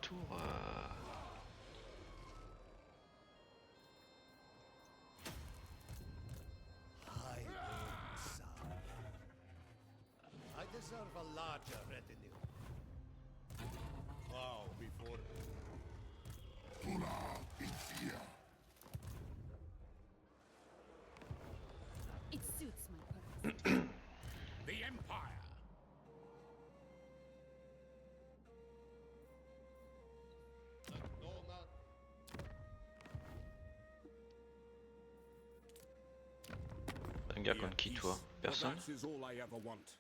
tour. I deserve a larger retinue. Bow before It suits my purpose. the Empire. Un gars contre qui toi? Personne? That is all I ever want.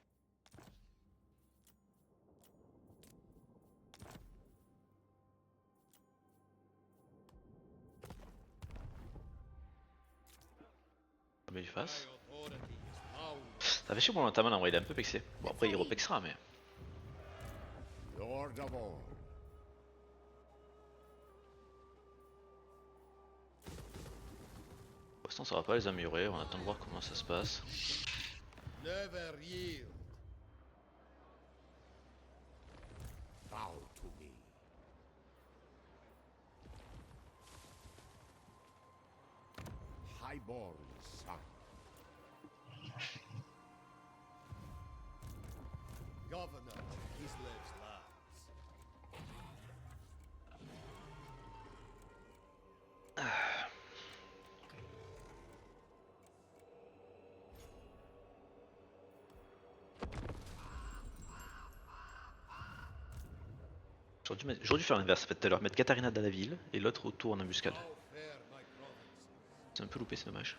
Mais il fasse. My authority is bound. Ça fait chier pour notamment en vrai, il est un peu pexé. Bon après il repexera mais. Lord of all. Pour l'instant ça va pas les améliorer, on attend de voir comment ça se passe. Never yield. Bow to me. Highborn son. Governor of Kislev's lands. J'aurais dû faire l'inverse en fait tout à l'heure, mettre Katarina dans la ville et l'autre autour en embuscade. How fair my province. C'est un peu loupé, c'est dommage.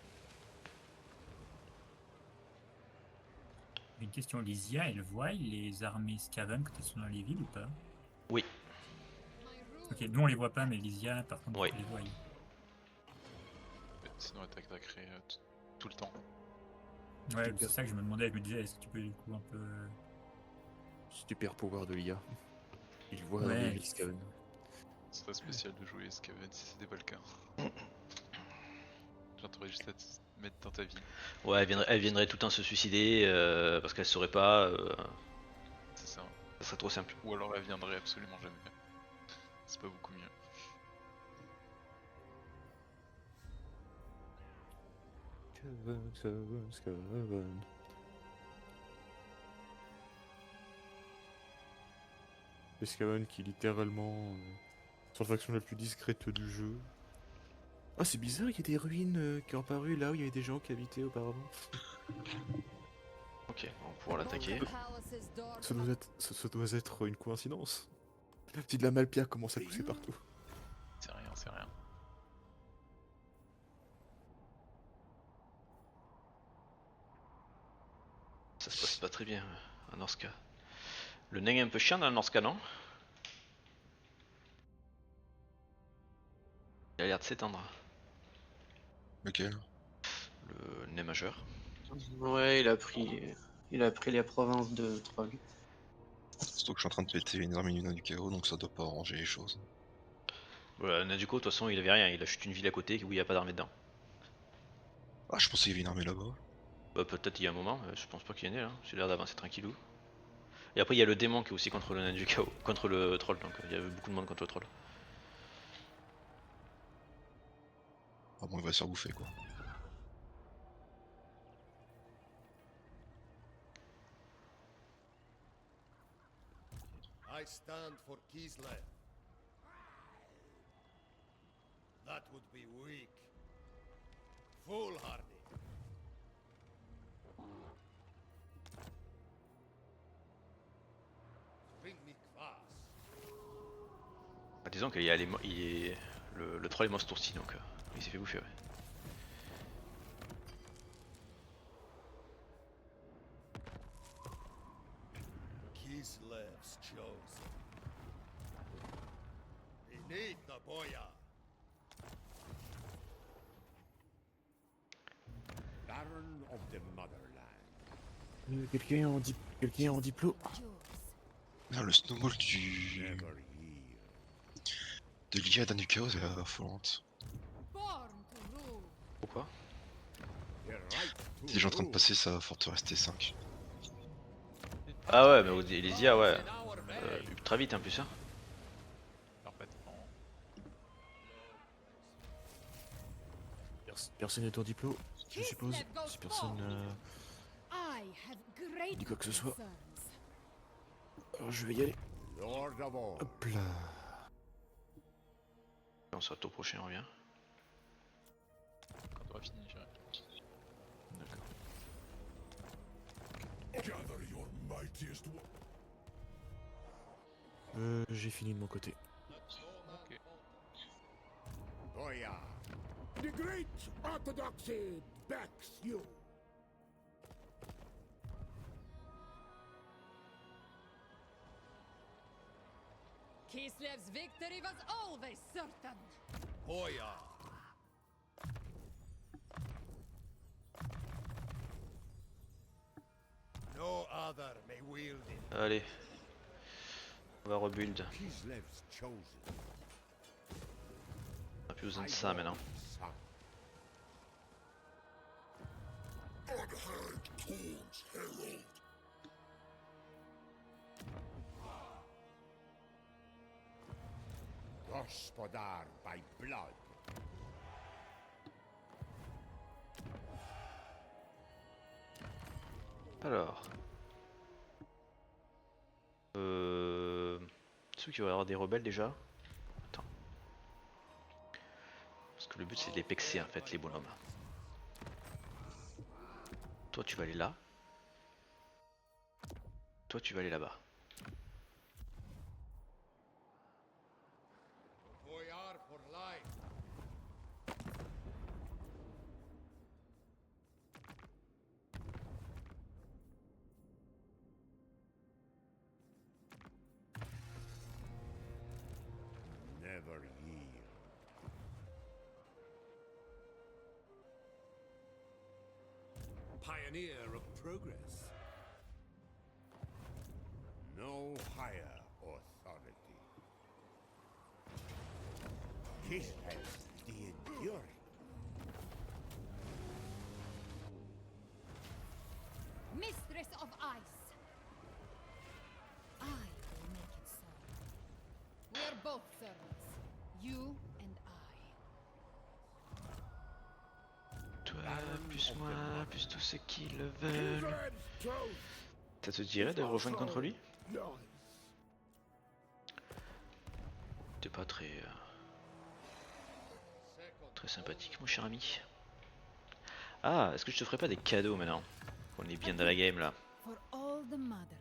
Une question, Lysia, elle voit les armées Skaven quand elles sont dans les villes ou pas? Oui, Ok, nous on les voit pas, mais Lysia, par contre, Oui. elle les voit. Sinon elle t'attaquerait tout le temps. Ouais, c'est ça que je me demandais, je me disais, est-ce que tu peux du coup un peu... Super pouvoir de l'IA. Il voit Ouais. les villes Skaven. C'est très spécial de jouer Skaven si c'était pas le cas. Genre t'aurais juste à te mettre dans ta ville. ouais, elle viendrait tout le temps se suicider parce qu'elle saurait pas. C'est ça. Ça serait trop simple. Ou alors elle viendrait absolument jamais. C'est pas beaucoup mieux. Skaven, Skaven, Skaven. Les Skaven qui littéralement sont la faction la plus discrète du jeu. Ah, c'est bizarre, il y a des ruines qui ont apparu là où il y avait des gens qui habitaient auparavant. Ok, on va pouvoir l'attaquer. Ça doit être une coïncidence. Si de la malpierre commence à pousser partout. C'est rien, c'est rien. Ça se passe pas très bien à Norska. Le nain est un peu chiant dans le Norska, non? Il a l'air de s'étendre. Lequel? Le nain majeur. Ouais, il a pris les provinces de Trog. Surtout que je suis en train de péter une armée du chaos, donc ça doit pas arranger les choses. Le nain du coup, de toute façon, il avait rien. Il a juste une ville à côté où il n'y a pas d'armée dedans. Ah, je pensais qu'il y avait une armée là-bas. Bah, peut-être il y a un moment, je pense pas qu'il y en ait là. J'ai l'air d'avancer tranquillou. Et après, il y a le démon qui est aussi contre le nain du chaos, contre le troll, donc il y avait beaucoup de monde contre le troll. Ah bon, il va se faire bouffer quoi. I stand for Kislev. That would be weak. Foolhardy. Bring me kvass. Bah, disons qu'il y a le troll est monstre aussi, donc il s'est fait bouffer. Ouais. Kislev's chosen. Beneath the boya. Baron of the Motherland. Quelqu'un est en diplôme. Ah, le snowball Never yield. de l'IA dans du chaos est affolante. Born to rule. Pourquoi? The right to Il est déjà en train de rule. passer sa forteresse T5. Ah ouais, mais les IA, ouais. In our very Ultra vite en plus, hein. Personne n'est en diplôme, je suppose. Kislev goes Si personne forward. I have great dit quoi que ce soit. concerns. Alors je vais y aller. Lord of all. Hop là. On sera tour prochain, on revient. Quand on aura fini, j'irai. D'accord. J'ai fini de mon côté. Ok. Boyar. The great orthodoxy backs you. Kislev's victory was always certain. Boyar. No other may wield it. Allez. On va rebuild. Kislev's chosen. On a plus besoin de ça maintenant. Son. Gospodar by blood. Alors. Ceux qui vont avoir des rebelles déjà. Attends. Parce que le but c'est de les pexer en fait les bonhommes. Toi tu vas aller là. Toi tu vas aller là-bas. Boyar for life. Never yield. Pioneer of progress. No higher authority. Kislev the enduring. Mistress of Ice. I will make it so. We are both servants. You and I. Toi, plus moi, plus tous ceux qui le veulent. Ça te dirait de rejoindre contre lui? T'es pas très très sympathique mon cher ami. Ah, est-ce que je te ferais pas des cadeaux maintenant? On est bien dans la game là. For all the motherland.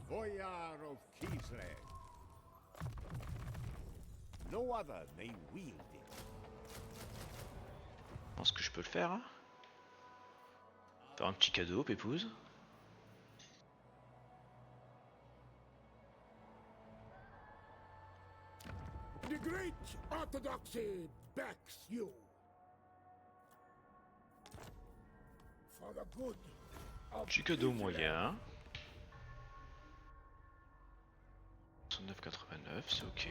Boyar of Kislev. No other may wield it. Je pense que je peux le faire. Hein, faire un petit cadeau, Pépouze. The great orthodoxy backs you. For the good of Petit cadeau Israel. moyen. 109,89, c'est ok.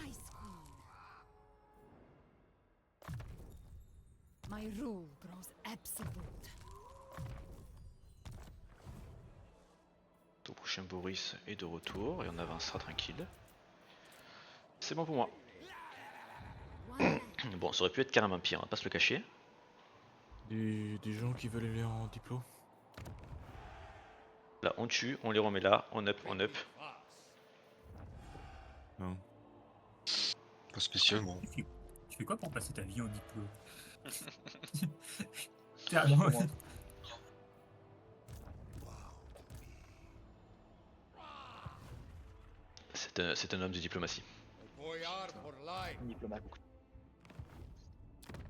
Ice Queen. My rule grows absolute. Au prochain Boris est de retour et on avancera tranquille. C'est bon pour moi. One Bon, ça aurait pu être carrément pire, on va pas se le cacher. Des gens qui veulent aller en diplôme. Là, on tue, on les remet là, on up, on up. Non. Pas spécialement. Tu fais quoi pour passer ta vie au diplôme? Carrément. C'est un homme de diplomatie. Boyar for life.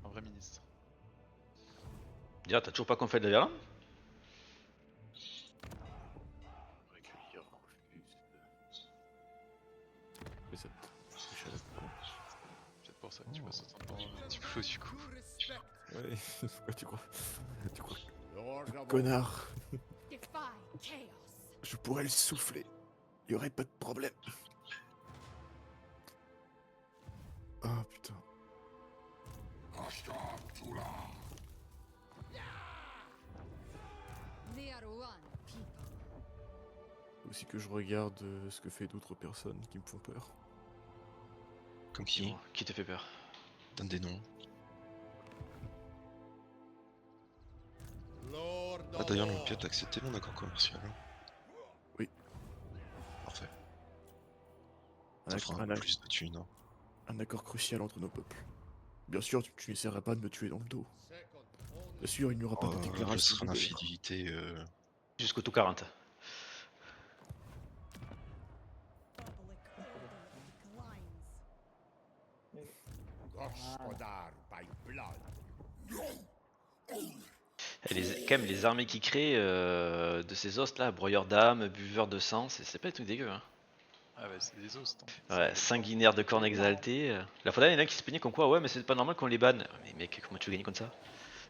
Un vrai ministre. Déjà, t'as toujours pas confait de la Verlande? Recueillir, refuse. Mais ça. Je savais pas. Peut-être pour ça que tu passes autant de temps dans le diplôme du coup. Ouais, pourquoi tu crois? Tu crois? Lord of all. Connard. defy chaos. Je pourrais le souffler. Y aurait pas de problème. Ah putain. They are one people. c'est que je regarde ce que fait d'autres personnes qui me font peur. Comme qui Dis-moi, qui te fait peur? donne des noms. Lord Ah of d'ailleurs War. l'Olympiade a accepté mon accord commercial. Oui. Parfait. Un Ça accord- fera un un peu ac- plus de thunes. Hein. un accord crucial entre nos peuples. Bien sûr, tu n'essaieras pas de me tuer dans le dos. Second only Bien sûr, il n'y aura pas de Je déclaration serai de en guerre. infidélité. Jusqu'au tout 40. Gospodar by blood. Et quand même, les armées qu'il crée de ces os là, broyeurs d'âme, buveurs de sang, c'est pas des trucs dégueux. Hein. Ah ouais, c'est des os. Ouais, sanguinaire de cornes exaltées. La fois dernière, il y en a qui se plaignaient comme quoi, ouais, mais c'est pas normal qu'on les banne. Mais mec, comment tu veux gagner comme ça?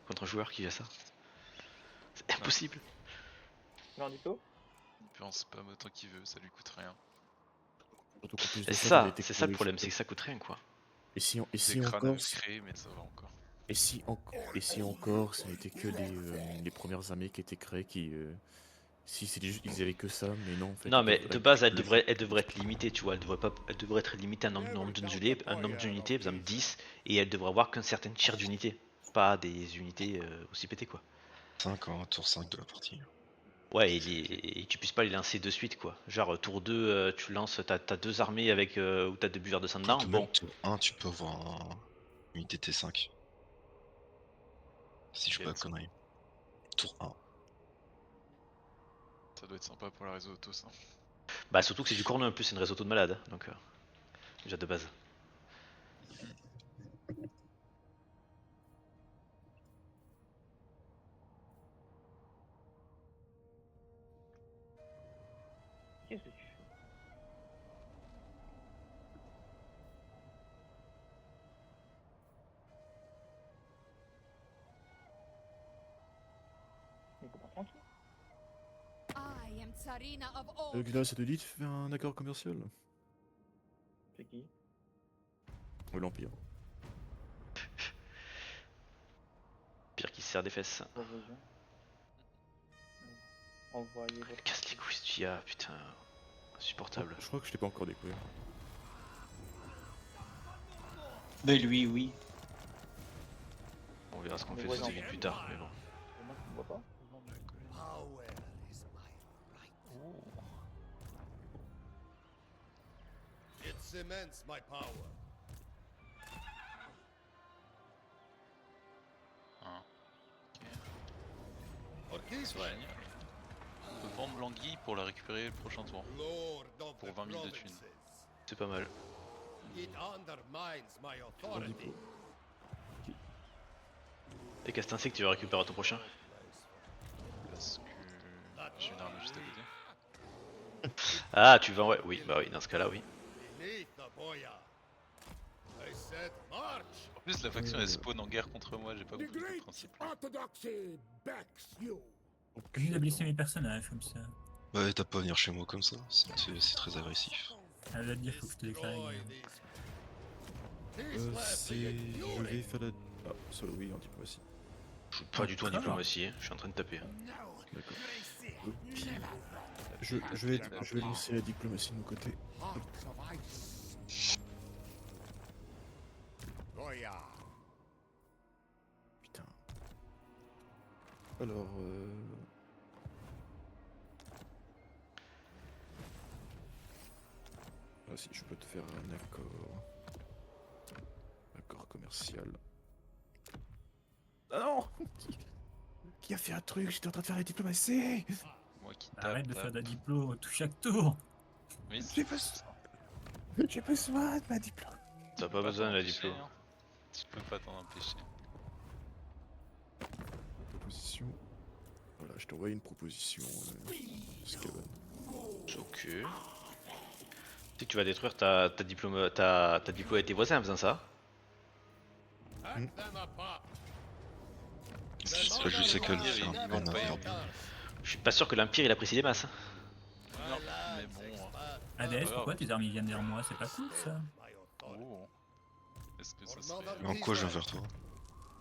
Contre un joueur qui a ça? C'est impossible. Non, du tout. Il peut en spam autant qu'il veut, ça lui coûte rien. Surtout qu'en plus de C'est ça, ça, il a été c'est ça le créé problème, juste- c'est que ça coûte rien quoi. Et si, Des si crânes encore, à créer, mais ça va encore. et si encore, ça n'était que les premières armées qui étaient créées qui, si c'était juste, ils avaient que ça, mais non en fait. Non ils mais devraient de être base plus- elle devrait être limitée, tu vois, elle devrait être limitée à nombre d'unités, par exemple 10, et elle devrait avoir qu'un certain tiers d'unités, pas des unités aussi pétées quoi. 5 en tour 5 de la partie. Ouais, et tu puisses pas les lancer de suite quoi. Genre tour 2, tu lances, t'as deux armées avec ou t'as deux buveurs de sang dedans, Quoique bon. même tour 1, tu peux avoir une unité T5. Si je fais pas de conneries. Tour 1. Ça doit être sympa pour la réseau auto ça. Bah surtout que c'est du cornu en plus, c'est une réseau auto de malade, donc déjà de base. Qu'est-ce que tu fais? Mais comment tranquille? I am Tsarina of old. Là, ça te dit de faire un accord commercial? C'est qui? L'Empire. Pire qui se serre des fesses. Pas besoin. Envoyez votre. Casse les couilles ce IA, putain. Insupportable. Je crois que je t'ai pas encore découvert. Mais lui, oui. On verra ce qu'on Mais fait voyons. ces minutes plus tard, mais bon. Moi, tu me vois pas? Power is my right. It cements my power. For Kislev, On peut vendre l'anguille pour la récupérer le prochain tour. Lord of Pour the 20 000 de provinces. thunes. C'est pas mal. It undermines my authority. Et qu'est-ce que tu vas récupérer à ton prochain? Parce que j'ai une arme juste à côté. Ah, tu vas, ouais, oui, bah oui, dans ce cas-là, oui. Beneath the boya. I said march. En plus, la faction elle spawn en guerre contre moi, j'ai pas The compris le great principe. orthodoxy backs you. Juste de blesser mes personnages comme ça. Bah t'as pas à venir chez moi comme ça, c'est très agressif. Ah, je vais te dire, faut que je te déclare. Destroy these. Kislev C'est. begin Je fury. vais faire la. Ah, solo, oui, en diplomatie. Je joue pas du tout en diplomatie, hein. Je suis en train de taper. D'accord. Je vais lancer la diplomatie de mon côté. Hearts of ice. Goya. Putain. Alors, ah si, je peux te faire un accord. Accord commercial. Ah non! Qui a fait un truc? J'étais en train de faire la diplomatie! Moi qui tape. Arrête de faire de la diplo tout chaque tour. Oui, J'ai pas- J'ai besoin de ma diplôme. T'as pas besoin de la diplo. Tu peux pas t'en empêcher. Proposition. Voilà, je t'envoie une proposition, Skaven. Ok. Tu sais que tu vas détruire ta diplôme, ta diplo avec tes voisins en faisant ça? Hack them apart. C'est pas juste ça que le Empire, faire il un vend pas affaire. Je suis pas sûr que l'Empire il apprécie les masses. Hein. Non, mais bon. ADS, pourquoi tes armes ils viennent vers moi? C'est pas cool ça. Oh. Est-ce que ça serait. Mais en quoi je viens vers toi?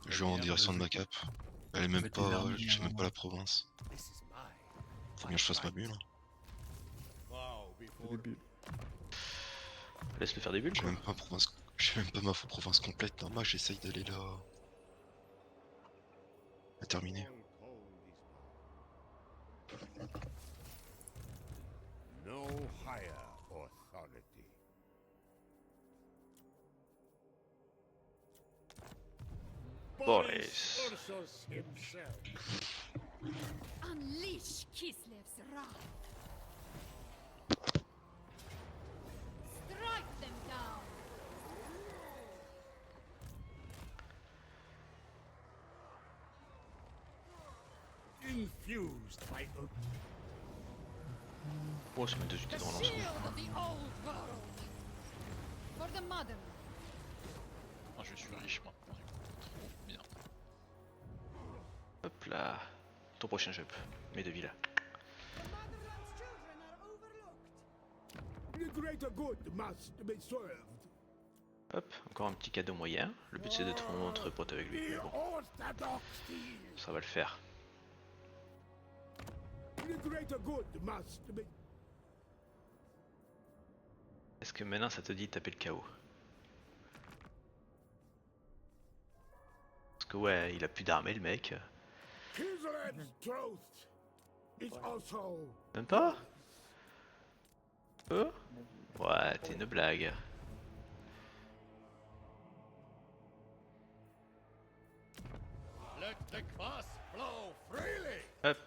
Je vais en direction de ma cap. Elle est même pas. Je sais même pas la province. Faut bien que je fasse ma bulle. before. Des bulles. Laisse-le faire des bulles J'ai quoi. même pas province. J'ai même pas ma province complète là. Moi j'essaye d'aller là. À terminer. No higher authority. Boris. Ursus himself. Unleash Kislev's wrath. Strike them down. Infused by Oh, ça met deux unités The de relance. shield of the old world. For the modern. Ah, je suis riche maintenant, du coup. Trop bien. Hop là. Ton prochain jump. Mets deux villas. The motherland's children are overlooked. The greater good must be served. Hop, encore un petit cadeau moyen. Le but c'est d'être vraiment très pote avec lui. Mais The bon, orthodoxy. ça va le faire. The greater good must be. Est-ce que maintenant ça te dit de taper le chaos? Parce que ouais, il a plus d'armée le mec. Kisled's truth is also. Même pas? Ouais, t'es une blague. let the kvass flow freely. Hop.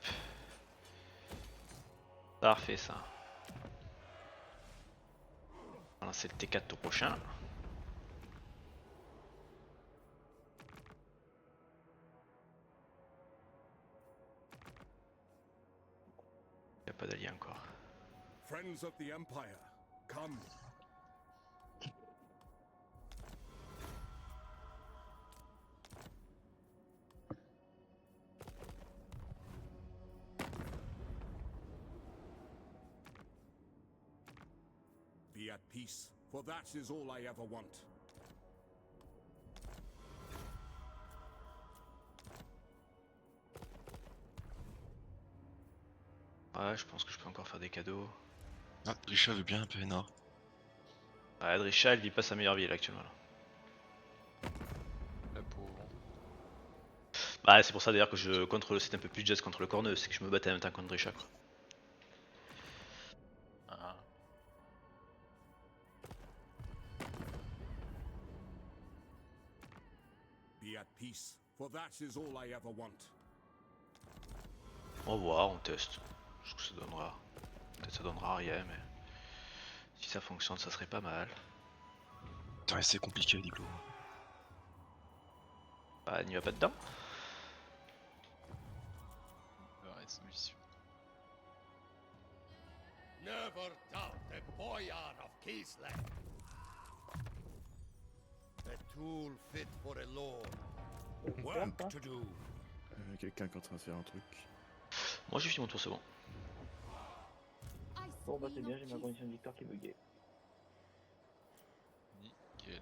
Parfait ça. On va lancer le T4 au prochain. Y a pas d'allié encore. Friends of the Empire, come. Be at peace, for that is all I ever want. Ouais, je pense que je peux encore faire des cadeaux. Ah, Drisha veut bien un PNA. Ouais, Drisha, elle vit pas sa meilleure vie là actuellement. Là. La pauvre. Bah, c'est pour ça d'ailleurs que je contre c'est un peu plus just contre le corneux, c'est que je me battais en même temps contre Drisha quoi. Ah. Be at peace, for that is all I ever want. On va voir, on teste. Ce que ça donnera. Peut-être ça donnera rien, mais si ça fonctionne, ça serait pas mal. Putain, c'est compliqué, Diglo. Bah, n'y va pas dedans. La résolution. Never doubt the Boyar of Kislev. A tool fit for a lord. Work to do. Quelqu'un qui est en train de faire un truc. Moi j'ai fini mon tour, c'est bon. Bon bah c'est bien, J'ai ma condition de victoire qui est buggée. Nickel.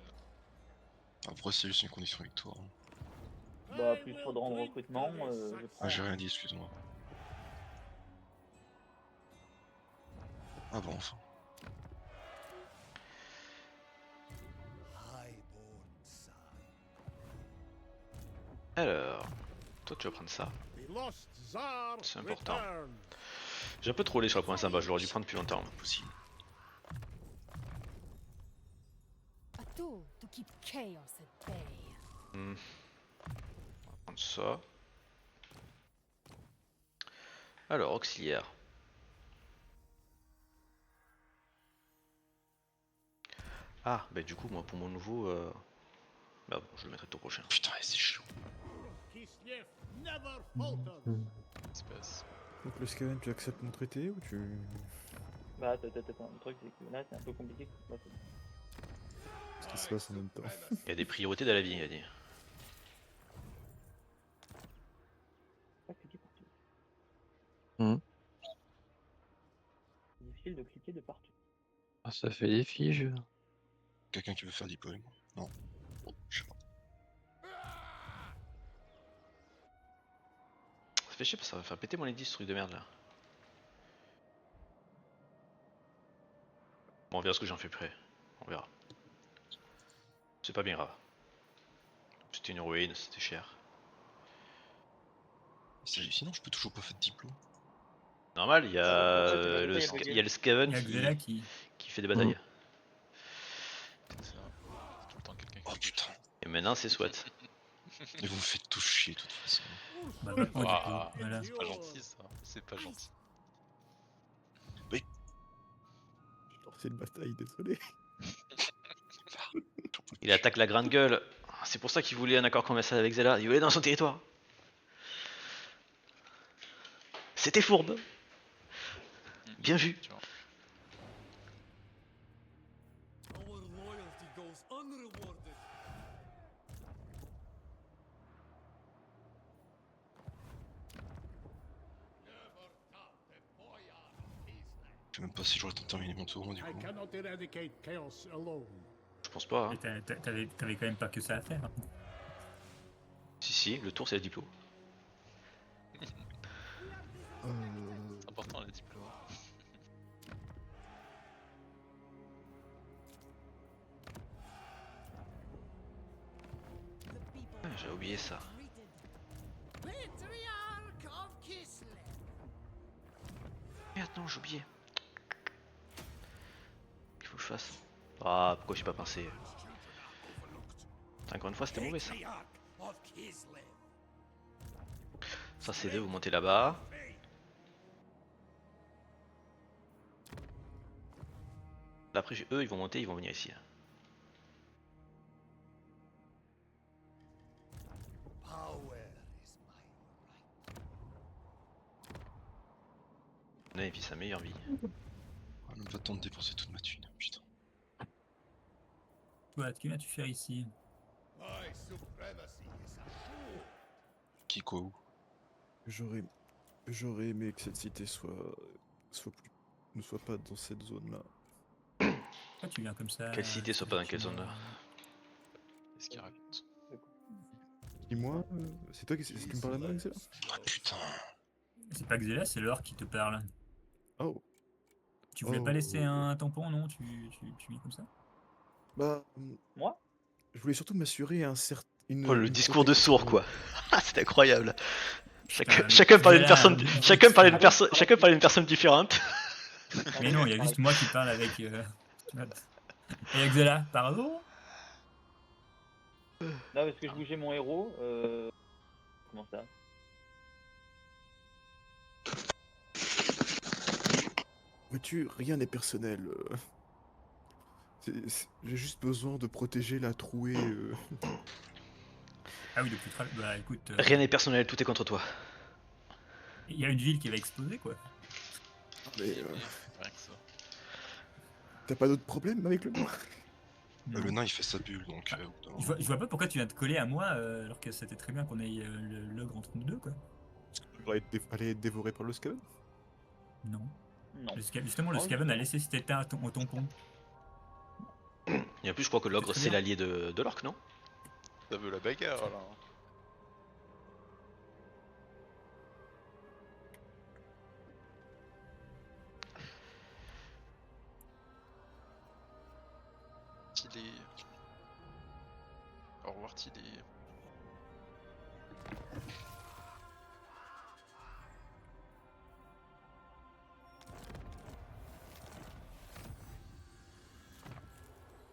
Après, c'est juste une condition victoire. Hein. Bah plus trop de rang de recrutement, je prends. Ah, j'ai rien dit, excuse-moi. Ah bon, enfin. Highborn son. Alors, toi tu vas prendre ça. The lost Tsar C'est important. returns. J'ai un peu trollé sur la province en bas, je l'aurais dû prendre depuis longtemps. Impossible. A tool to keep chaos at bay. On va prendre ça. Alors, auxiliaire. Ah, bah du coup, moi pour mon nouveau... Bah bon, je le mettrai au tour prochain. Putain, c'est chaud. Kislev never falters. Qu'est-ce qui se passe? Donc le Skaven, tu acceptes mon traité ou tu... Bah t'as le truc c'est que là c'est un peu compliqué. Bah, Ce qui se passe en même temps. Il y a des priorités dans la vie, il a dit. pas cliquer partout. Mhm. C'est difficile de cliquer de partout. Ah, ça fait des fiches. Quelqu'un qui veut faire deploy? Non. Bon, je sais pas. Ça fait chier parce que ça va faire péter mon indice, ce truc de merde là. Bon, on verra ce que j'en fais près. On verra. C'est pas bien grave. C'était une ruine, c'était cher. C'est hallucinant, je peux toujours pas faire de diplôme. Normal, il y a pourquoi il y a le Skaven Il y a Xela qui qui. fait des batailles. C'est ça. Tout le temps quelqu'un Oh qui putain, Et maintenant c'est SWAT. et vous me faites tous chier de toute façon. Bah, va pas, du Ouah, coup. Voilà. c'est pas gentil ça. C'est pas gentil. J'ai lancé une bataille, désolé. Il attaque la grande gueule. C'est pour ça qu'il voulait un accord commercial avec Zela. Il voulait dans son territoire. C'était fourbe. Bien vu. Tu vois. Je sais même pas si j'aurais terminé mon tour du I coup. cannot eradicate chaos alone. Je pense pas. Hein. Mais t'avais quand même pas que ça à faire. Hein. Si, le tour c'est le diplôme. C'est important les diplômes. Ah, j'ai oublié ça. Merde, non, j'ai oublié. Qu'il faut que je fasse. Ah, pourquoi j'ai pas pensé. Putain, encore une fois, c'était mauvais ça. Ça, c'est deux, vous montez là-bas. Là, après, eux, ils vont monter, ils vont venir ici. Là, et puis sa meilleure vie. Ah, même pas le temps de dépenser toute ma thune, putain. Toi, que viens-tu faire ici? My supremacy is assured. Qui quoi où? J'aurais aimé que cette cité ne soit pas dans cette zone-là. Pourquoi tu viens comme ça? Quelle cité soit pas dans quelle zone là? Qu'est-ce qu'il raconte? Dis-moi, c'est toi qui me parles à moi, Xela? Ah putain. C'est pas Xela, c'est l'or qui te parle. Oh, Tu voulais pas laisser un tampon, non? Tu vis comme ça? bah... Moi? Je voulais surtout m'assurer Oh, le discours de sourd quoi. Ah, c'est incroyable. Putain, Chacun parlait d'une Xela, personne, chacun parlait d'une personne différente. Mais non, il y a juste moi qui parle avec. Tu vois. Et Xela, pardon? Non, parce que je bougeais mon héros. Comment ça? Vois-tu, rien n'est personnel. J'ai juste besoin de protéger la trouée. Ah oui, depuis très. Bah écoute, Rien n'est personnel, tout est contre toi. il y a une ville qui va exploser quoi. Mais Rien que ça. t'as pas d'autres problèmes avec le noir? Non. Le nain il fait sa bulle donc. Je vois pas pourquoi tu viens te coller à moi alors que c'était très bien qu'on ait l'ogre entre nous deux quoi. Aller être dévoré par le Skaven? Non. Non. Justement, le Oh, Skaven a laissé cet état au tampon. Et en plus, je crois que l'ogre C'est très c'est bien. l'allié de l'orque, non? Ça veut la bagarre là. Tilly. Au revoir Tilly.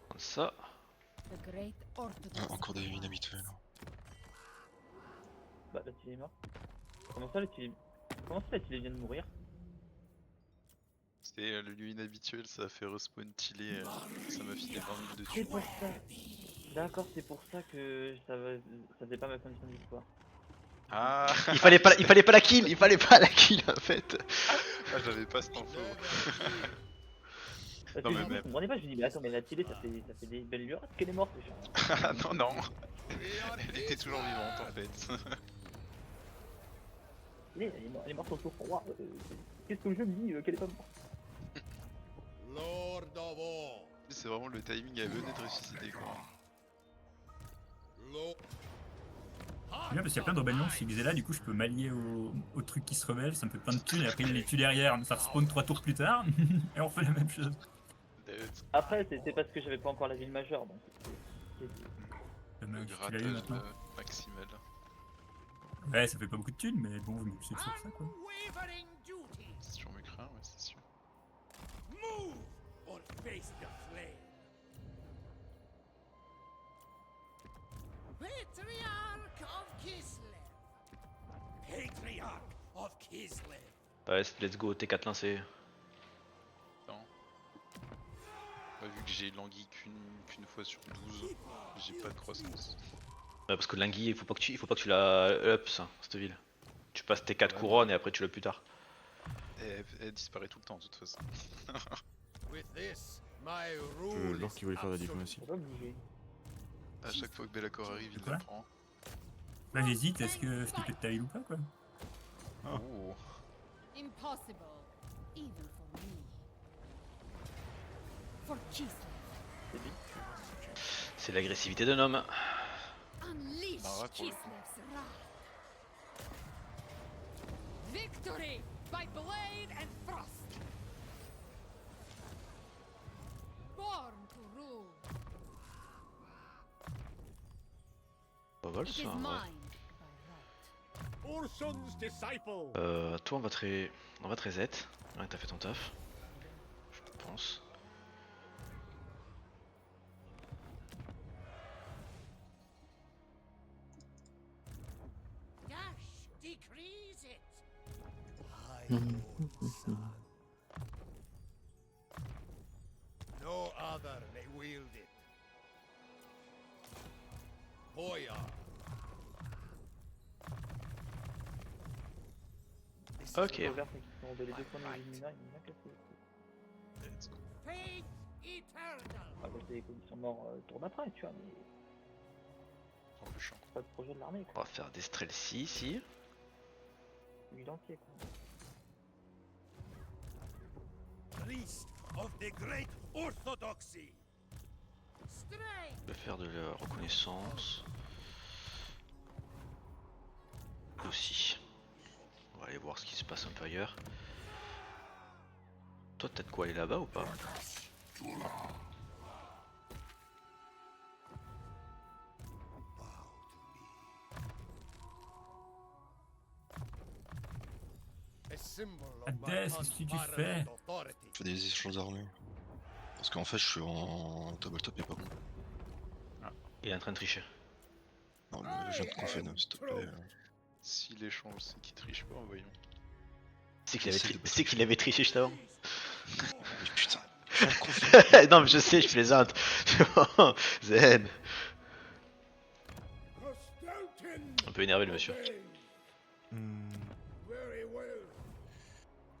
Comme ça. The great Orthodox. Ah, encore des inhabituels. Bah là, tu es mort. Comment ça, là, tu vient de mourir? C'est le lieu inhabituel, ça a fait respawn Tilly. Ça m'a filé 20 minutes de C'est tuer. pour ça. D'accord, c'est pour ça que ça faisait pas ma condition de victoire. Ah, Il fallait pas la kill, il fallait pas la kill en fait. ah j'avais pas cette info. Parce Non, que mais je même. comprenais pas, je me dis, mais attends, mais la télé, ça fait des belles lurades qu'elle est morte, déjà. Ah non, non. Elle était toujours vivante en fait. Elle est morte au tour pour moi. Qu'est-ce que le jeu me dit qu'elle est pas morte? Lord of all. C'est vraiment le timing, elle venait de ressusciter quoi. Lord. C'est bien parce qu'il y a plein de rébellions chez Xela, du coup je peux m'allier au truc qui se rebelle, ça me fait plein de thunes et après il les tue derrière, ça respawn 3 tours plus tard et on fait la même chose. Let's Après, c'était parce que j'avais pas encore la ville majeure, donc. Le mec, tu l'as eu grattage maintenant. maximal. Ouais, ça fait pas beaucoup de thunes, mais bon, c'est sur ça quoi. Unwavering duty. C'est toujours mes crins, ouais, c'est sûr. Move or face the flame. Patriarch of Kislev. Patriarch of Kislev. Ouais, let's go, T4 lancé. Non. Ouais, vu que j'ai l'anguille qu'une fois sur 12, j'ai pas de croissance. Ouais, parce que l'anguille, il faut pas que tu la up ça, cette ville. Tu passes tes 4 Ouais. couronnes et après tu l'as plus tard. Elle disparaît tout le temps, de toute façon. With this, my rule L'or qui voulait faire de la absolute. diplomatie. Faut pas bouger. À chaque fois que Bellacore arrive, il Quoi la prend. Là, j'hésite, est-ce que je te pète ta ville ou pas quoi? Oh. Impossible, even for me. For Kislev, C'est dit. C'est l'agressivité d'un homme. unleash Bah, pour le coup. Kislev's wrath. Victory by blade and frost. Born to rule. Pas mal It is ça. Ouais. mine by right. Urson's disciple. Toi on va te reset. Ouais, t'as fait ton taf. Je pense. Dash decrees it. Mhm. No other may wield it. Boyar. Ok. Les verts, c'est qu'ils sont les deux premiers Illumina, ils m'ont bien cassé. Let's go. Faith eternal. À cause des ils sont morts le tour d'après, tu vois, mais Un peu chiant. c'est pas le projet de l'armée, On quoi. va faire des Strelsi ici. Lui entier, quoi. Priest of the great orthodoxy. Strength. Je vais faire de la reconnaissance. Aussi. On va aller voir ce qui se passe un peu ailleurs. Toi t'as de quoi aller là-bas ou pas? A symbol of Hades, my qu'est-ce que tu fais? unparalleled authority. Je fais des échanges d'armure. Parce qu'en fait, je suis en tabletop et pas bon. Il est en train de tricher. Non, le jeu de confine, s'il te plaît. Si l'échange c'est qu'il triche pas, voyons. C'est qu'il avait triché juste avant. Mais putain, jeu de confine. Non mais je sais, je plaisante. Zen. Un peu énervé le monsieur. Very well.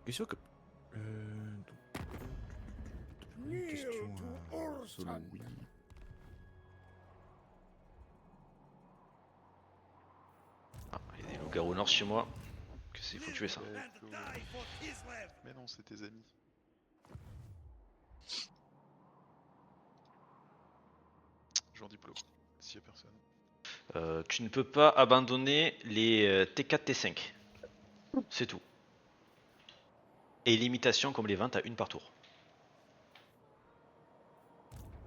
Question que. Une question solo, oui. Ah, il y a des loups-garous nord chez moi. Qu'est-ce qu'il faut tuer ça? Let's go. Die for Kislev. Mais non, c'est tes amis. Jour diplôme, s'il y a personne. Tu ne peux pas abandonner les T4, T5. C'est tout. Et limitations comme les 20 à une par tour.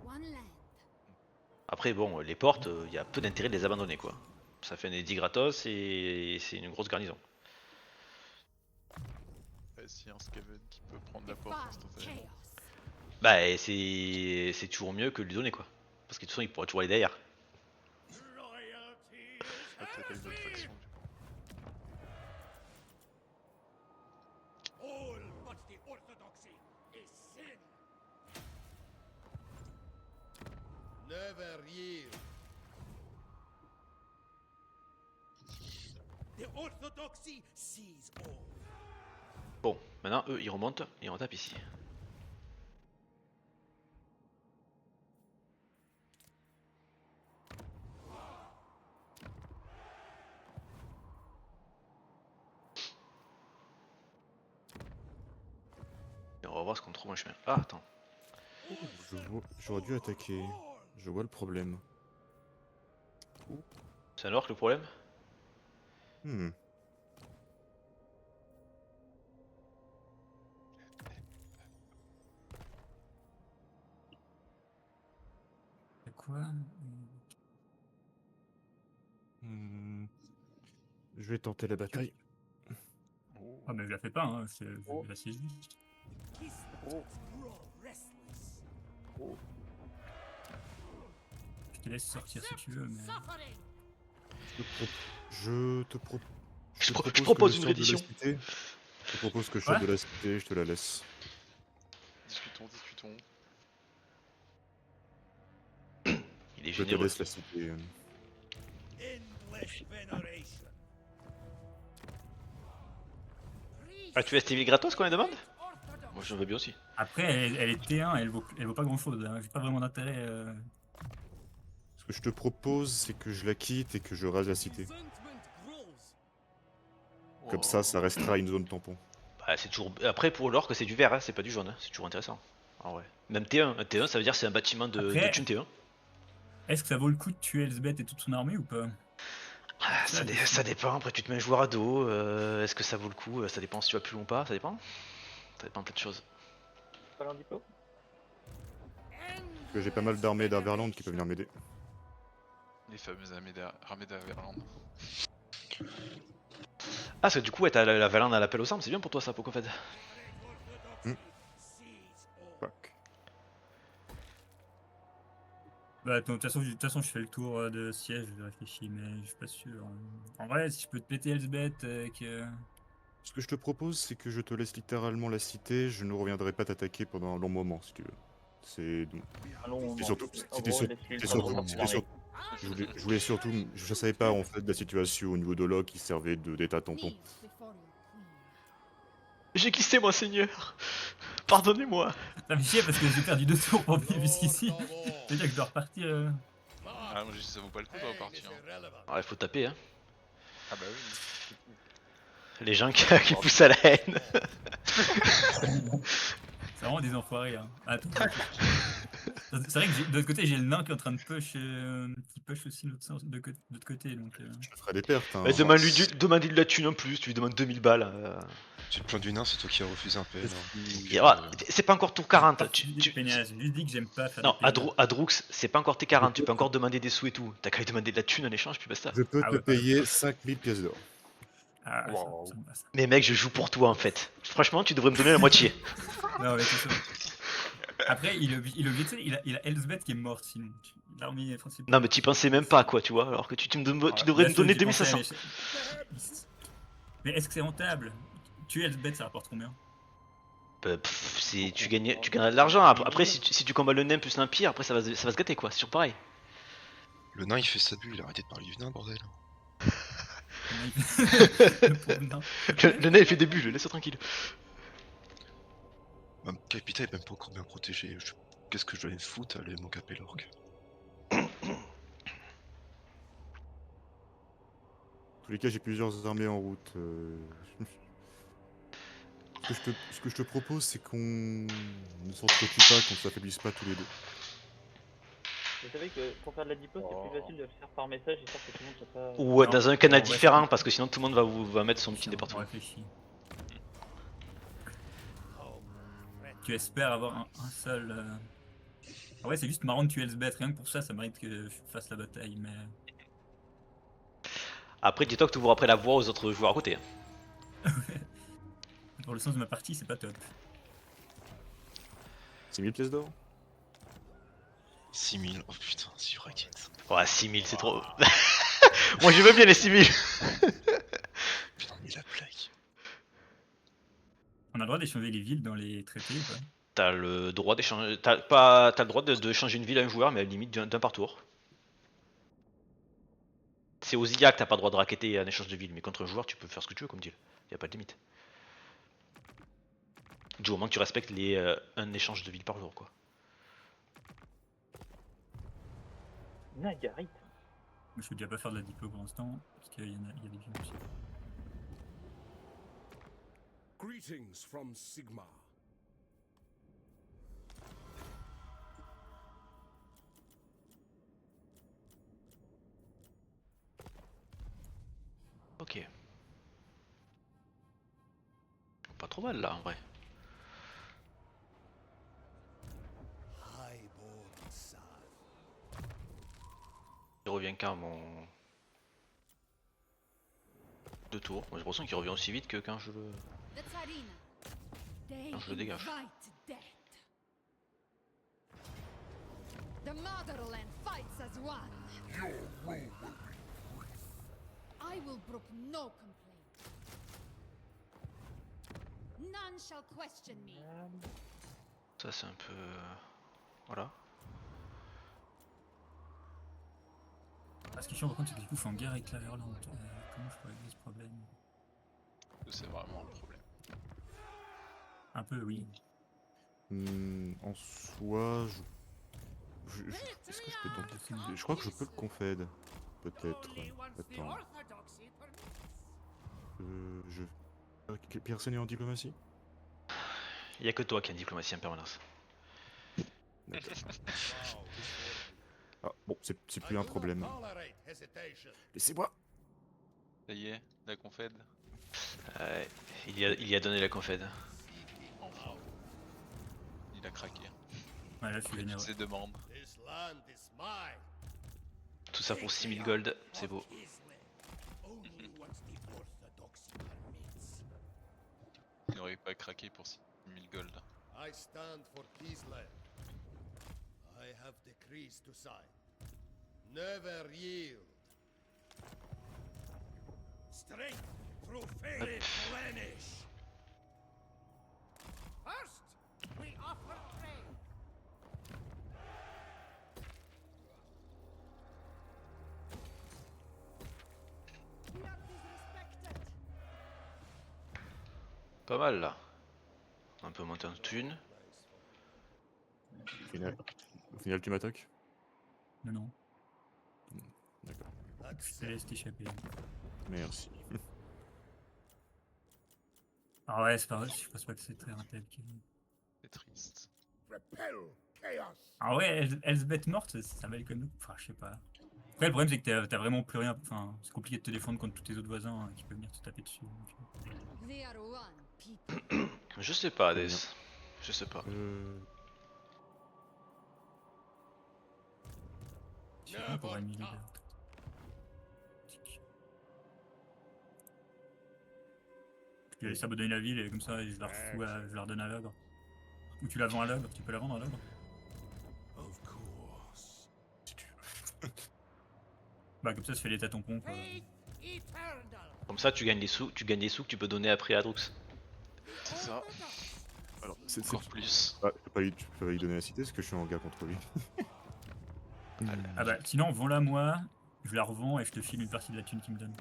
One land. Après bon, les portes, il y a peu d'intérêt de les abandonner quoi. Ça fait un édit gratos et c'est une grosse garnison. Ouais, s'il y a un Skaven qui peut prendre la Defy porte instantanément. chaos. Bah et c'est toujours mieux que de lui donner quoi. Parce que de toute façon il pourra toujours aller derrière. Ah, peut-être une autre faction du coup. All but the orthodoxy is sin. Never yield. The orthodoxy sees all. Bon, maintenant eux ils remontent et on tape ici. Et on va voir ce qu'on trouve en chemin. Ah attends. J'aurais dû attaquer. Je vois le problème. C'est un orc le problème? Hmm. quoi? Je vais tenter la bataille. Oh. Ah mais je la fais pas, hein, c'est Oh. là, c'est juste. Oh. Je te laisse sortir si tu veux, mais... Suffering. Je te pro- Je te propose que une je sorte de la reddition. cité. Je te propose que je Quoi sorte de la cité, je te la laisse. Discutons, discutons. Il est Je te généreux. laisse la cité. Endless veneration. Ah, tu laisses tes villes gratos quand elle demande? Orthodox. Moi, j'en veux bien aussi. Après, elle est T1, elle vaut pas grand chose, hein. J'ai pas vraiment d'intérêt. Ce que je te propose, c'est que je la quitte et que je rase la cité. Comme ça restera une zone tampon. Bah, c'est toujours. Après, pour l'orque, c'est du vert, hein, c'est pas du jaune. Hein. C'est toujours intéressant. En vrai. Même T1. Un T1, ça veut dire que c'est un bâtiment de Après- thune T1. Est-ce que ça vaut le coup de tuer Elsbeth et toute son armée ou pas? Ah, ça dépend. Après, tu te mets un joueur à dos. Est-ce que ça vaut le coup? Ça dépend si tu vas plus loin ou pas. Ça dépend. Ça dépend de plein de choses. Pas l'un diplôme. Parce que j'ai pas mal d'armées d'Averland qui peuvent venir m'aider. Les fameuses armées d'Averland. Ah, parce que du coup, ouais, t'as la Valande à l'appel aux armes. C'est bien pour toi, ça, Pokofed. Fuck. Bah, de toute façon, je fais le tour de siège, je réfléchis, mais je suis pas sûr. En vrai, si je peux te péter Elsbeth, Ce que je te propose, c'est que je te laisse littéralement la cité, je ne reviendrai pas t'attaquer pendant un long moment, si tu veux. C'est... Allons, Et surtout, en c'était gros, sur- laisse-lui le c'était temps de surtout- se c'était former. surtout- je voulais surtout... Je savais pas en fait de la situation au niveau de Locke qui servait d'état tampon. Kneels before your queen. J'ai glissé, moi, seigneur. Pardonnez-moi. ça me chie parce que j'ai perdu 2 tours pour venir jusqu'ici. Lord of all. C'est-à-dire que je dois repartir. Ah, moi je dis ça vaut pas le coup de Pain repartir. is irrelevant. Ah, il faut taper, hein. Ah bah oui. Les gens qui poussent à la haine. C'est vraiment des enfoirés. Hein. Attends. C'est vrai que de l'autre côté, j'ai le nain qui est en train de push, qui push aussi de l'autre côté. Donc, Je te ferai des pertes, hein. Ouais, demande-lui de la thune en plus. Tu lui demandes 2000 balles. Tu te plains du nain, c'est toi qui as refusé un PN. Et voilà, c'est pas encore tour 40. J'ai juste dit que j'aime pas faire Non, des PN. Adroux, c'est pas encore T40. Tu peux encore demander des sous et tout. T'as qu'à lui demander de la thune en échange, puis basta. Je peux Ah te ouais, payer 5000 pièces d'or. Ah, Wow. ça me va, ça. Mais mec, je joue pour toi en fait. Franchement, tu devrais me donner la moitié. Non, mais c'est ça. Après, il a Elsbeth qui est morte sinon. L'armée principale. Non, mais t'y pensais même pas, quoi, tu vois. Alors que tu devrais me donner 2500. Mais est-ce que c'est rentable? Tuer Elsbeth, ça rapporte combien? Bah, tu gagnes de l'argent. Après, si tu combats le nain plus l'empire, après ça va se gâter, quoi. C'est toujours pareil. Le nain il fait sa bulle, arrêtez de parler du nain, bordel. Le pauvre nain. Le nain il fait des bulles, laisse-le tranquille. Ma capitale est même pas encore bien protégée. Qu'est-ce que je dois aller foutre à aller mon capé l'orque? En tous les cas, j'ai plusieurs armées en route. Ce que je te propose, c'est qu'on ne s'entretue pas, qu'on ne s'affaiblisse pas tous les deux. Vous savez que pour faire de la diplo, c'est plus facile de le faire par message, histoire que tout le monde soit pas. Ou Non, dans un canal on va différent, faire- parce que sinon tout le monde va mettre son petit On département. réfléchit. Tu espères avoir un seul. Ah ouais, c'est juste marrant de tuer Elsbeth, rien que pour ça, ça mérite que je fasse la bataille, mais. Après, dis-toi que tu ouvres après la voie aux autres joueurs à côté. Pour le sens de ma partie, c'est pas top. 6000 pièces d'or? 6000, oh putain, c'est raquette. Ouais, 6000, c'est trop. Moi, je veux bien les 6000. Putain, mais la plaque. On a le droit d'échanger les villes dans les traités ou pas? T'as le droit d'échanger. T'as le droit de changer une ville à un joueur, mais à la limite d'un par tour. C'est aux IA que t'as pas le droit de racketter un échange de ville, mais contre un joueur, tu peux faire ce que tu veux comme deal. Y a pas de limite. Du moment que tu respectes un échange de ville par jour, quoi. Nagarit. Moi, je peux déjà pas faire de la diplo pour l'instant, parce qu'il y a des villes aussi. Greetings from Sigma. Ok. Pas trop mal là en vrai. Highborn son. revient quand mon 2 tours. Moi j'ai l'impression qu'il revient aussi vite que quand je le. The Tsarina. They Non, je le dégage. invite death. The motherland fights as one. I will brook no complaint. None shall question me. Ça c'est un peu. Voilà. Ce qui est chiant par contre, c'est que du coup, je suis en guerre avec la Irlande. Comment je peux régler ce problème? C'est vraiment un problème. Un peu, oui. En soi, est-ce que je peux tenter? Je crois que je peux le confède. Peut-être. Attends. Personne n'est en diplomatie? Il y a que toi qui as une diplomatie en permanence. D'accord. Ah, bon, c'est plus un problème. Tolerate hesitation. Laissez-moi. Ça y est, la confède. Il y a donné la confède. Enfin. Il a craqué. Ouais, là, je suis Toutes vénéreux. ses demandes. This land is mine. Tout ça pour 6000 gold, c'est beau. Only what the orthodoxy permits. Il n'aurait pas craqué pour 6000 gold. I stand for Kislev. I have decrees to sign. Never yield. Straight through faded Flemish. First, we offer trade. We are disrespected. Pas mal là. On peut monter en thune. Au final, tu m'attaques? Non, non. D'accord. Je te laisse t'échapper. Merci. Ah ouais, c'est pas vrai, je pense pas que c'est très rentable. C'est triste. Repel chaos. Ah ouais, Elsbeth morte, ça va comme nous. Enfin, je sais pas. Après, le problème, c'est que t'as vraiment plus rien. Enfin, c'est compliqué de te défendre contre tous tes autres voisins hein, qui peuvent venir te taper dessus. Donc. They are one people. Je sais pas, Hades. Je sais pas. Je sais pas pour Emily. Je vais s'abandonner la ville et comme ça, je la refous je la redonne à l'ogre. Ou tu la vends à l'ogre, tu peux la vendre à l'ogre. Of course. Si tu veux. Bah comme ça, se fait l'état tampon quoi. Faith eternal. Comme ça, tu gagnes des sous que tu peux donner après à Drux. C'est ça. Alors, c'est Encore plus. Ah, tu peux pas lui donner la cité parce que je suis en guerre contre lui. Ah bah sinon, vends-la moi, je la revends et je te file une partie de la thune qu'il me donne.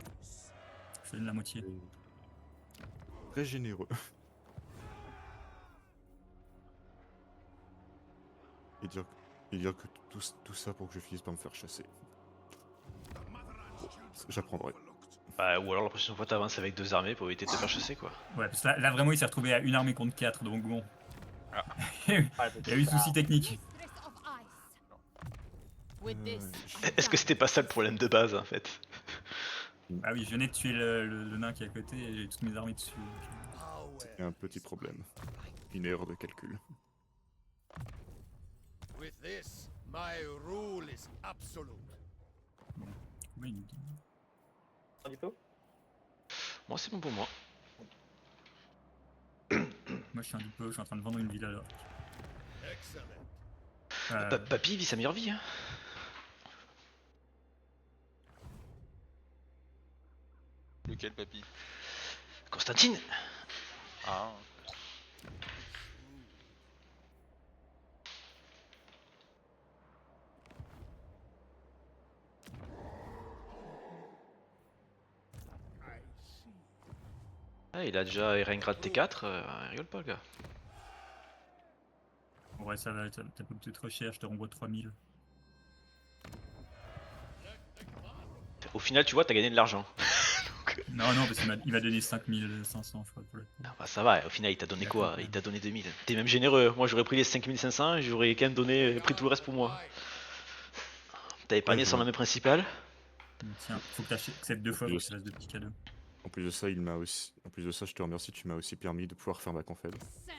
Je te donne la moitié. Très généreux. Et dire que tout ça pour que je finisse par me faire chasser. Bon, j'apprendrai. Bah, ou alors la prochaine fois t'avances avec 2 armées pour éviter de te faire chasser quoi. Ouais, parce que là vraiment, il s'est retrouvé à une armée contre 4, donc bon. Ah. Il y a eu souci technique. Mistress of ice. With this, Est-ce que c'était pas ça le problème de base en fait? Ah oui, je venais de tuer le nain qui est à côté et j'ai toutes mes armées dessus. C'est un petit problème. Une erreur de calcul. With this, my rule is absolute. Oui, il me dit. Un peu. Moi c'est bon pour moi. Moi je suis un peu, je suis en train de vendre une villa là. Excellent. Papy vit sa meilleure vie hein. Lequel, papy? Constantine. Ah. Ah, il a déjà Erengrad T4, il rigole pas le gars. Ouais, ça va, ça peut coûter trop cher, je te renvoie 3000. Au final, tu vois, t'as gagné de l'argent. Non, non, parce qu'il m'a donné 5500, je crois, pour le coup. Non, bah ça va, au final, il t'a donné quoi? Il t'a donné 2000. T'es même généreux. Moi, j'aurais pris les 5500 et j'aurais quand même pris tout le reste pour moi. T'as épargné son armée principale. Tiens, faut que t'acceptes 2 fois pour que ça fasse de petits cadeaux. En plus de ça, je te remercie, tu m'as aussi permis de pouvoir faire ma confède. sent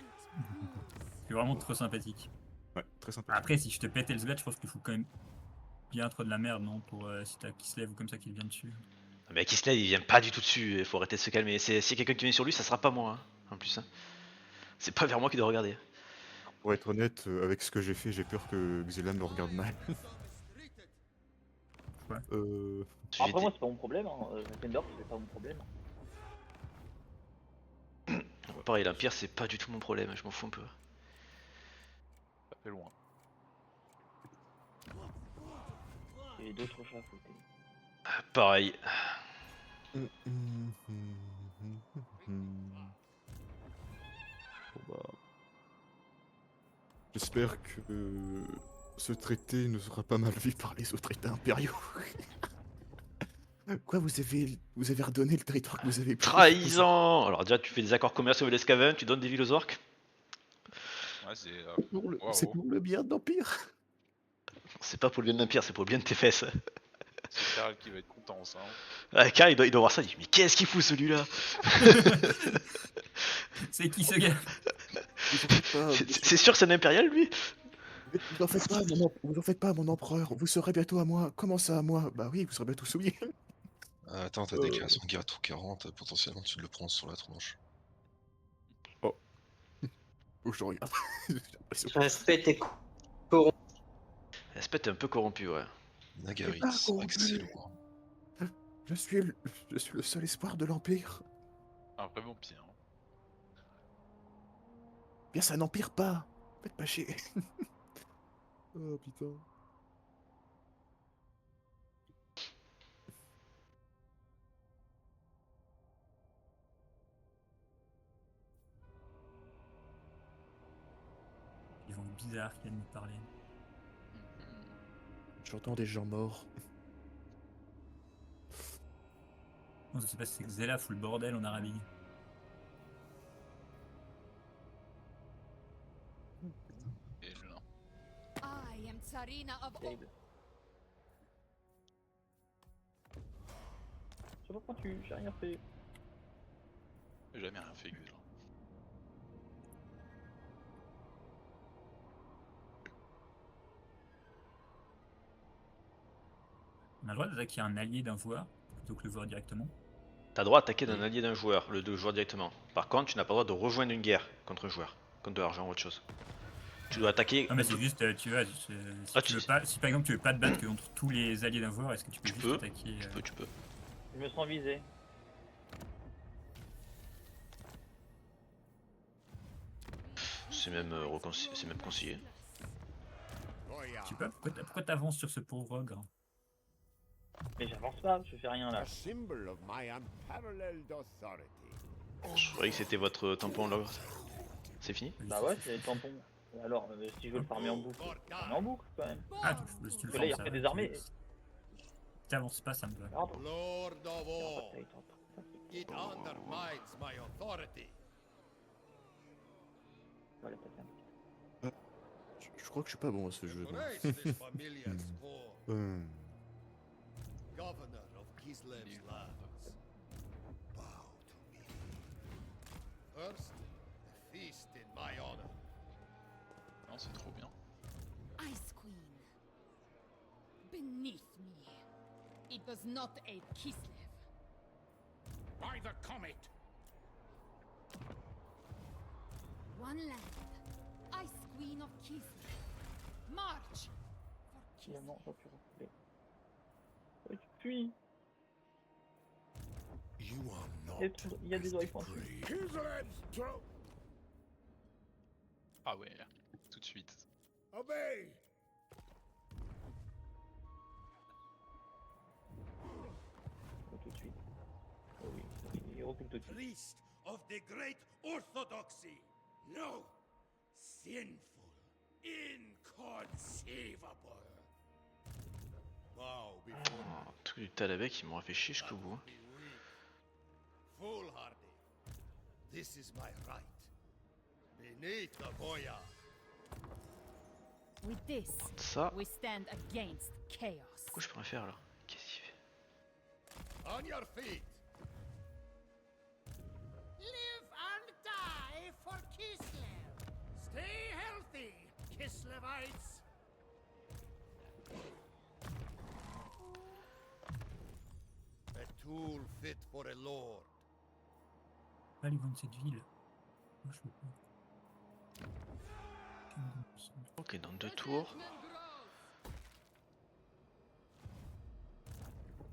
C'est vraiment trop sympathique. Ouais, très sympa. Après, si je te pète Elsbeth, je pense qu'il faut quand même bien trop de la merde, non? Pour si t'as qui se lève ou comme ça qui vient dessus. Ah, mais Kislev il vient pas du tout dessus, il faut arrêter de se calmer. Si quelqu'un qui vient sur lui, ça sera pas moi, hein, en plus. Hein. C'est pas vers moi qu'il doit regarder. Pour être honnête, avec ce que j'ai fait, j'ai peur que Xelan me regarde mal. euh... Après, moi, c'est pas mon problème. Hein. Tender, c'est pas mon problème. Pareil, l'Empire c'est pas du tout mon problème, je m'en fous un peu. Ça fait loin. J'ai d'autres chats à fouetter. Pareil. Bon bah... J'espère que ce traité ne sera pas mal vu par les autres états impériaux. Quoi, vous avez redonné le territoire que vous avez pris? Trahison. Alors déjà tu fais des accords commerciaux avec les Skaven, tu donnes des villes aux orques. Ouais, c'est. C'est pour le bien de l'Empire. C'est pas pour le bien de l'Empire, c'est pour le bien de tes fesses. C'est Karl qui va être content, ça. Hein. Ah, Karl il doit voir ça, il dit mais qu'est-ce qu'il fout celui-là? C'est qui ce gars? C'est sûr que c'est un impérial lui? Vous en faites pas, vous en faites pas, mon empereur. Vous serez bientôt à moi. Comment ça à moi? Bah oui, vous serez bientôt soumis. Attends, t'as déclaration de guerre à tour 40, potentiellement tu le prends sur la tronche. Oh. Faut que je regarde. J'ai l'impression. Respect tes L'aspect est un peu corrompu, ouais. Nagarit, pas excellent. Je suis le seul espoir de l'Empire. Un vrai vampire. Bien, ça n'empire pas. Faites pas chier. Oh putain. Ils vont être bizarres qui viennent nous parler. J'entends des gens morts. Non, je sais pas si c'est Xela fout le bordel en Arabie. Et là. I am Tsarina of Terrible. Je sais pas pourquoi j'ai rien fait. J'ai jamais rien fait, Gul. On a le droit d'attaquer un allié d'un joueur plutôt que le joueur directement. T'as le droit d'attaquer d'un allié d'un joueur, le deux joueurs directement. Par contre, tu n'as pas le droit de rejoindre une guerre contre un joueur, contre de l'argent ou autre chose. Tu dois attaquer. Non mais c'est juste, tu vois, si, Ah, tu veux pas, si par exemple tu veux pas te battre contre tous les alliés d'un joueur, est-ce que tu peux Tu juste peux, attaquer tu peux. Je me sens visé. C'est même, c'est même conseillé. Tu peux? Pourquoi t'avances sur ce pauvre ogre? Mais j'avance pas, je fais rien là. A symbol of my unparalleled authority. Je croyais que c'était votre tampon là. C'est fini? Bah ouais, c'est les tampons. Alors, si je veux le farmer en boucle, farmer en boucle quand même. Ah, si tu le Parce que là, il y a forces, fait des armées. Si t'avances pas, ça me va. Pardon. Lord of Il y a all, pas de territoire. it undermines my authority. Voilà, pas de Je crois que je suis pas bon à ce jeu. moi. Grace this familiar score. Governor of Kislev's lands, bow to me. First, a feast in my honor. Non, c'est trop bien. Ice Queen. Beneath me. It does not aid Kislev. By the comet! One land. Ice Queen of Kislev. March! For Kislev. Finalement, j'aurais pu reculer. Ouais, tu fuis. You are not Il y a des oreilles pointues. free. Kislev's throat! Ah ouais, tout de suite. Obey! Tout de suite. Oh oui, il recule tout de suite. Priest of the great orthodoxy. No. Sinful. Inconceivable. Bow before Oh, tout du talabek qui m'aura fait chier jusqu'au bout. me weak. Foolhardy. This is my right. Beneath the boya. With this, Ça, we stand against chaos. pourquoi je peux rien faire là? Qu'est-ce qu'il fait? On your feet. Live and die for Kislev! Stay healthy, Kislevites! tool fit for a lord. Pas les vendre cette ville. Moi, je veux pas. Ok, dans 2 tours.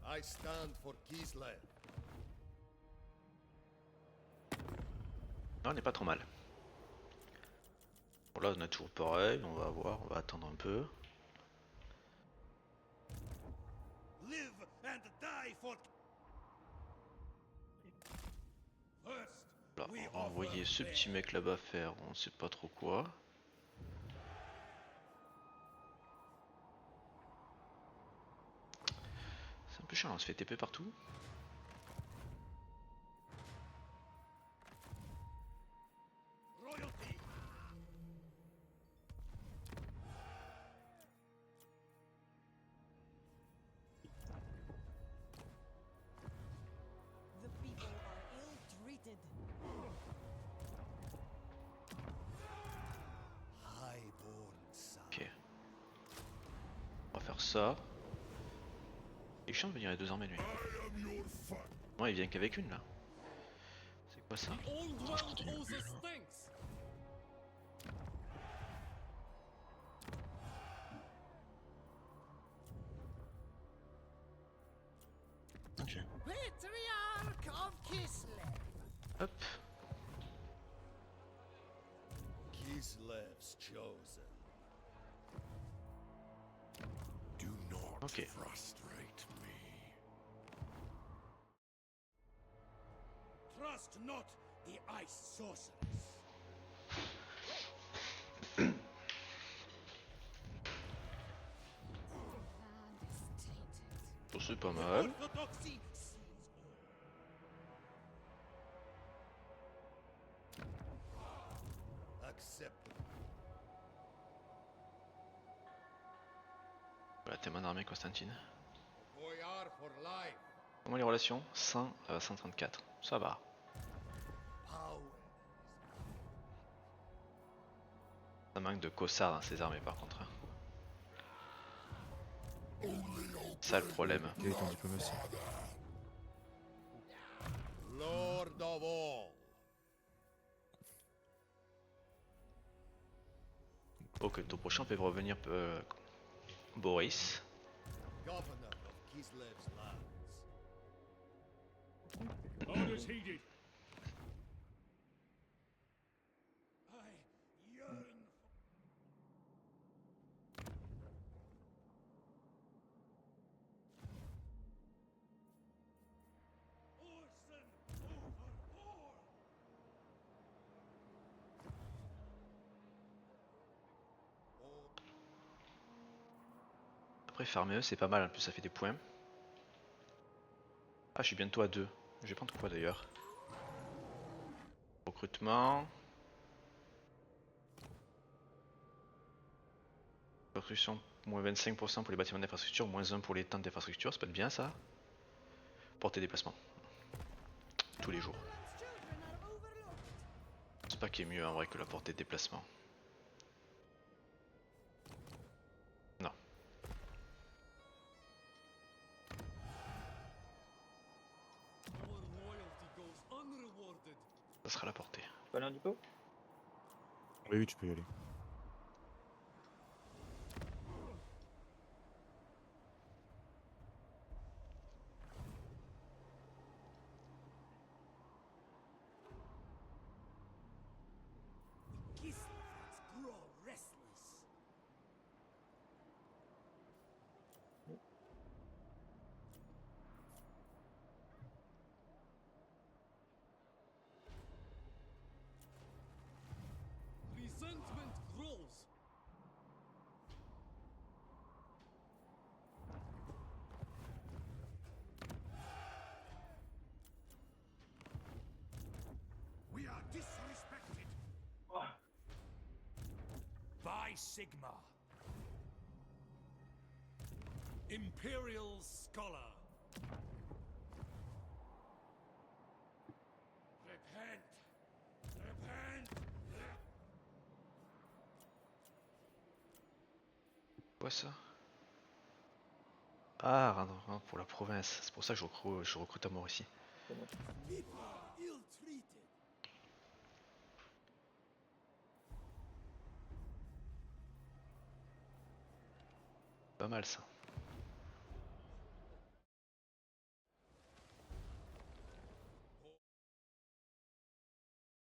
I stand for Kislev. Là, on n'est pas trop mal. Bon, là, on a toujours pareil. On va voir, on va attendre un peu. Live and die for. First, Là, we on va envoyer ce offer petit mec là-bas faire on sait pas trop quoi. C'est un peu chiant, on se fait TP partout. royalty. The people are ill-treated. Highborn son. Ok. On va faire ça. Il est chiant de venir avec 2 armées lui. I am your fun. Ouais, il vient qu'avec une là. C'est quoi ça? Ok. Patriarch of Kislev. Hop. Kislev's chosen. Do not Okay. frustrate me. Trust not the ice sorceress. Land is tainted. Bon, c'est pas mal. Orthodoxy sees all. Accept. Voilà, t'es main d'armée Constantine. Boyar for life. Comment les relations? 100 à 134. Ça va. Power. Ça manque de cossards dans ces armées par contre. Hein. Ça le problème. Quelle est ton diplomatie? Lord of all. Ok, ton prochain peut revenir Boris. Governor of Kislev's lands. Orders heeded. I yearn for Orson overlord. Après farmer eux c'est pas mal, en plus ça fait des points. Ah, je suis bientôt à 2. Je vais prendre quoi d'ailleurs? Recrutement. Construction, moins 25% pour les bâtiments d'infrastructure, moins 1 pour les tentes d'infrastructure, c'est pas bien ça? Portée déplacement. Tous les jours. Children are overlooked. C'est pas qui est mieux en vrai que la portée de déplacement. Non. Ça sera la portée. Tu peux aller en dipo? Oui, oui, tu peux y aller. Kislevans grow restless. Resentment grows. We are disrespected. By Sigma. Imperial Scholar. Repent. Repent. Quoi ça? Ah, rien pour la province. C'est pour ça que je recrute à mort ici. People ill-treated. Pas mal ça.